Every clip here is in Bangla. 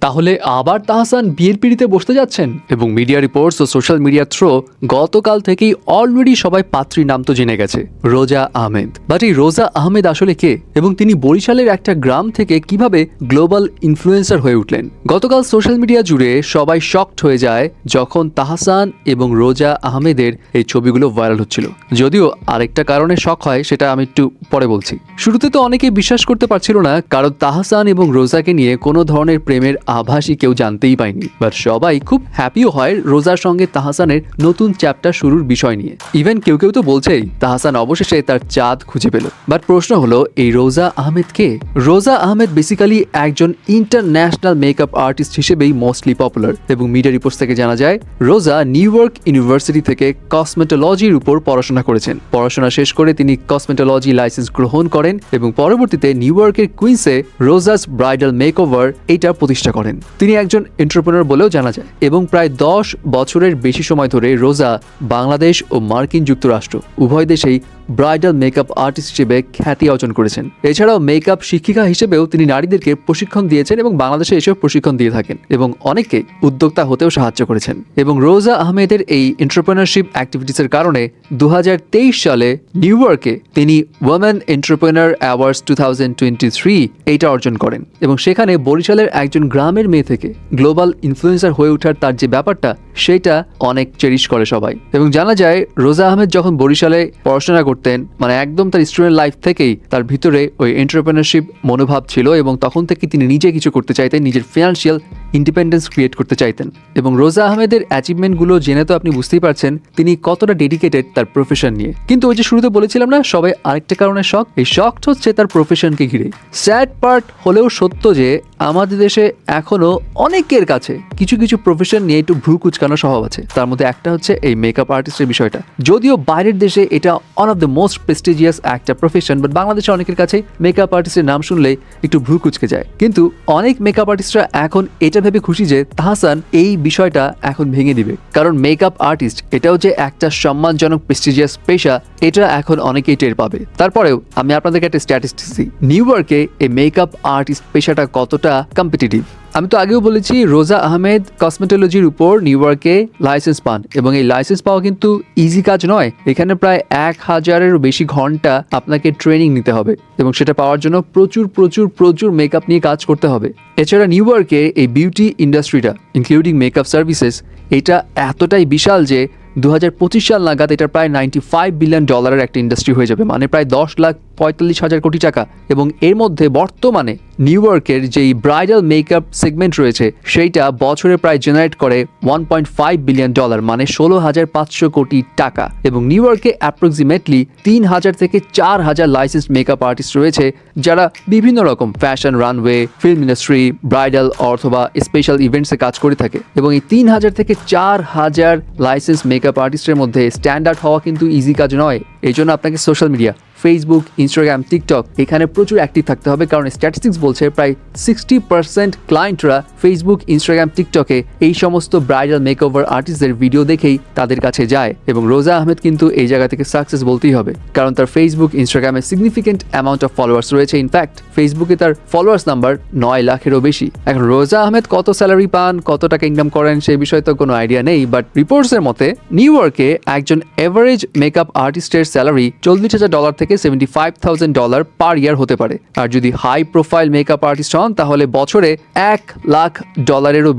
তাহলে আবার তাহসান বিয়ের পিঁড়িতে বসতে যাচ্ছেন? এবং মিডিয়া রিপোর্টস ও সোশ্যাল মিডিয়া থ্রো গতকাল থেকেই অলরেডি সবাই পাত্রীর নাম তো জেনে গেছে, রোজা আহমেদ। বাট এই রোজা আহমেদ আসলে কে, এবং তিনি বরিশালের একটা গ্রাম থেকে কিভাবে গ্লোবাল ইনফ্লুয়েন্সার হয়ে উঠলেন? গতকাল সোশ্যাল মিডিয়া জুড়ে সবাই শকড হয়ে যায় যখন তাহসান এবং রোজা আহমেদের এই ছবিগুলো ভাইরাল হচ্ছিল। যদিও আরেকটা কারণে শক হয়, সেটা আমি একটু পরে বলছি। শুরুতে তো অনেকেই বিশ্বাস করতে পারছিল না, কারণ তাহসান এবং রোজাকে নিয়ে কোনো ধরনের প্রেমের আভাসই কেউ জানতেই পায়নি। বাট সবাই খুব হ্যাপিও হয় রোজার সঙ্গে তাহসানের নতুন চ্যাপ্টার শুরুর বিষয় নিয়ে। ইভেন কেউ কেউ তো বলছেই তাহসান অবশেষে তার চাঁদ খুঁজে পেল। বাট প্রশ্ন হলো, এই রোজা আহমেদ কে? রোজা আহমেদ বেসিক্যালি একজন ইন্টারন্যাশনাল মেকআপ আর্টিস্ট হিসেবেই মোস্টলি পপুলার, এবং মিডিয়া রিপোর্টস থেকে জানা যায় রোজা নিউ ইয়র্ক ইউনিভার্সিটি থেকে কসমেটোলজির উপর পড়াশোনা করেছেন। পড়াশোনা শেষ করে তিনি কসমেটোলজি লাইসেন্স গ্রহণ করেন এবং পরবর্তীতে নিউ ইয়র্কের কুইন্সে রোজাস ব্রাইডাল মেকওভার এইটা প্রতিষ্ঠা করেন। তিনি একজন এন্টারপ্রেনার বলেও জানা যায়, এবং প্রায় 10 বছরের বেশি সময় ধরে রোজা বাংলাদেশ ও মার্কিন যুক্তরাষ্ট্র উভয় দেশেই ব্রাইডাল মেকআপ আর্টিস্ট হিসেবে খ্যাতি অর্জন করেছেন। এছাড়াও মেকআপ শিক্ষিকা হিসেবেও তিনি নারীদেরকে প্রশিক্ষণ দিয়েছেন এবং বাংলাদেশে এসেও প্রশিক্ষণ দিয়ে থাকেন, এবং অনেককে উদ্যোক্তা হতেও সাহায্য করেছেন। এবং রোজা আহমেদের এই এন্টারপ্রেনারশিপ অ্যাক্টিভিটিসের কারণে 2023 সালে নিউ ইয়র্কে তিনি ওমেন এন্টারপ্রেনার অ্যাওয়ার্ডস 2023 এইটা অর্জন করেন, এবং সেখানে বরিশালের একজন গ্রামের মেয়ে থেকে গ্লোবাল ইনফ্লুয়েন্সার হয়ে ওঠার তার যে ব্যাপারটা, সেটা অনেক চেরিশ করে সবাই। এবং জানা যায় রোজা আহমেদ যখন বরিশালে পড়াশোনা করতেন, মানে একদম তার স্টুডেন্ট লাইফ থেকেই তার ভিতরে ওই এন্টারপ্রেনারশিপ মনোভাব ছিল, এবং তখন থেকে তিনি নিজে কিছু করতে চাইতেন, নিজের ফিনান্সিয়াল ইন্ডিপেন্ডেন্স ক্রিয়েট করতে চাইতেন। এবং রোজা আহমেদের অ্যাচিভমেন্টগুলো জেনে তো আপনি বুঝতেই পারছেন তিনি কতটা ডেডিকেটেড তার প্রফেশন নিয়ে। কিন্তু ওই যে শুরুতে বলেছিলাম না, সবাই আরেকটা কারণে শক, এই শকটা হচ্ছে তার প্রফেশনকে ঘিরে। স্যাড পার্ট হলেও সত্য যে আমাদের দেশে এখনো অনেকের কাছে কিছু কিছু প্রফেশন নিয়ে একটু ভ্রু কুচকানো স্বভাব আছে। তার মধ্যে একটা হচ্ছে এই মেকআপ আর্টিস্টের বিষয়টা। যদিও বাইরের দেশে এটা one of the most prestigious একটা প্রফেশন, বাট বাংলাদেশে অনেকের কাছে মেকআপ আর্টিস্টের নাম শুনলে একটু ভ্রু কুচকে যায়। কিন্তু অনেক মেকআপ আর্টিস্টরা এখন এটা ভেবে খুশি যে তাহসান এই বিষয়টা এখন ভেঙে দিবে, কারণ মেকআপ আর্টিস্ট এটাও যে একটা সম্মানজনক প্রেস্টিজিয়াস পেশা, এটা এখন অনেকেই টের পাবে। তারপরেও আমি আপনাদেরকে একটা স্ট্যাটিস্টিক্স দিই, নিউ ইয়র্কে এই মেকআপ আর্টিস্ট পেশাটা কতটা কম্পিটিটিভ। আমি তো আগেও বলেছি রোজা আহমেদ কসমেটোলজির উপর নিউ ইয়র্কে লাইসেন্স পান, এবং এই লাইসেন্স পাওয়া কিন্তু ইজি কাজ নয়। এখানে প্রায় 1000-এরও বেশি ঘন্টা আপনাকে ট্রেনিং নিতে হবে, এবং সেটা পাওয়ার জন্য প্রচুর প্রচুর প্রচুর মেকআপ নিয়ে কাজ করতে হবে। এছাড়া নিউ ইয়র্কে এই বিউটি ইন্ডাস্ট্রিটা ইনক্লুডিং মেকআপ সার্ভিসেস এটা এতটাই বিশাল যে 2025 সাল নাগাদ এটা প্রায় $95 বিলিয়ন একটা ইন্ডাস্ট্রি হয়ে যাবে, মানে প্রায় 10,45,000 কোটি টাকা। এবং এর মধ্যে বর্তমানে নিউ ইয়র্কের যেই ব্রাইডাল মেকআপ সেগমেন্ট রয়েছে সেইটা বছরে প্রায় জেনারেট করে $1.5 বিলিয়ন, মানে 16,500 কোটি টাকা। এবং নিউ ইয়র্কে অ্যাপ্রক্সিমেটলি 3,000 থেকে 4,000 লাইসেন্সড মেকআপ আর্টিস্ট রয়েছে, যারা বিভিন্ন রকম fashion, runway, film industry, bridal অথবা স্পেশাল ইভেন্টসে কাজ করে থাকে। এবং এই 3,000 থেকে 4,000 লাইসেন্স মেকআপ আর্টিস্টের মধ্যে স্ট্যান্ড আউট হওয়া কিন্তু ইজি কাজ নয়। এই জন্য আপনাকে social media, Facebook, Instagram, TikTok এখানে প্রচুর অ্যাক্টিভ থাকতে হবে, কারণ স্ট্যাটিস্টিক্স বলছে প্রায় 60% ক্লায়েন্টরা ফেসবুক, ইনস্টাগ্রাম, টিকটকে এই সমস্ত ব্রাইডাল মেকওভার আর্টিস্টদের ভিডিও দেখেই তাদের কাছে যায়। এবং রোজা আহমেদ কিন্তু এই জায়গা থেকে সাকসেস বলতেই হবে, কারণ তার ফেসবুক, ইনস্টাগ্রামে সিগনিফিকেন্ট অ্যামাউন্ট অফ ফলোয়ার্স রয়েছে। ইনফ্যাক্ট ফেসবুকে তার ফলোয়ার্স নাম্বার 9 লাখেরও বেশি। এখন রোজা আহমেদ কত স্যালারি পান, কত টাকা ইনকাম করেন সেই বিষয়ে তো কোনো আইডিয়া নেই, বাট রিপোর্টসের মতে নিউ ইয়র্কে একজন এভারেজ মেকআপ আর্টিস্টের স্যালারি $40,000 থেকে $75,000 পার ইয়ার হতে পারে। আর যদি হাই প্রোফাইল মেকআপ আর্টিস্ট হন তাহলে বছরে $1 লাখ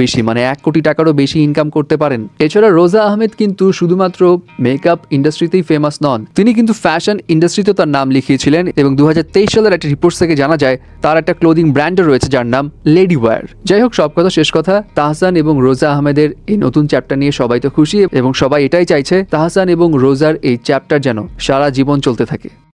বেশি, মানে 1 কোটি টাকারও বেশি ইনকাম করতে পারেন। এছাড়া রোজা আহমেদ কিন্তু শুধুমাত্র মেকআপ ইন্ডাস্ট্রিতেই ফেমাস নন, তিনি কিন্তু ফ্যাশন ইন্ডাস্ট্রিতে তার নাম লিখিয়েছিলেন। এবং 2023 সালের একটা রিপোর্ট থেকে জানা যায় তার একটা ক্লোদিং ব্র্যান্ড রয়েছে যার নাম লেডি ওয়্যার। যাই হোক, সব কথা শেষ কথা, তাহসান এবং রোজা আহমেদের এই নতুন চ্যাপ্টার নিয়ে সবাই তো খুশি, এবং সবাই এটাই চাইছে তাহসান এবং রোজার এই চ্যাপ্টার যেন সারা জীবন চলতে থাকে।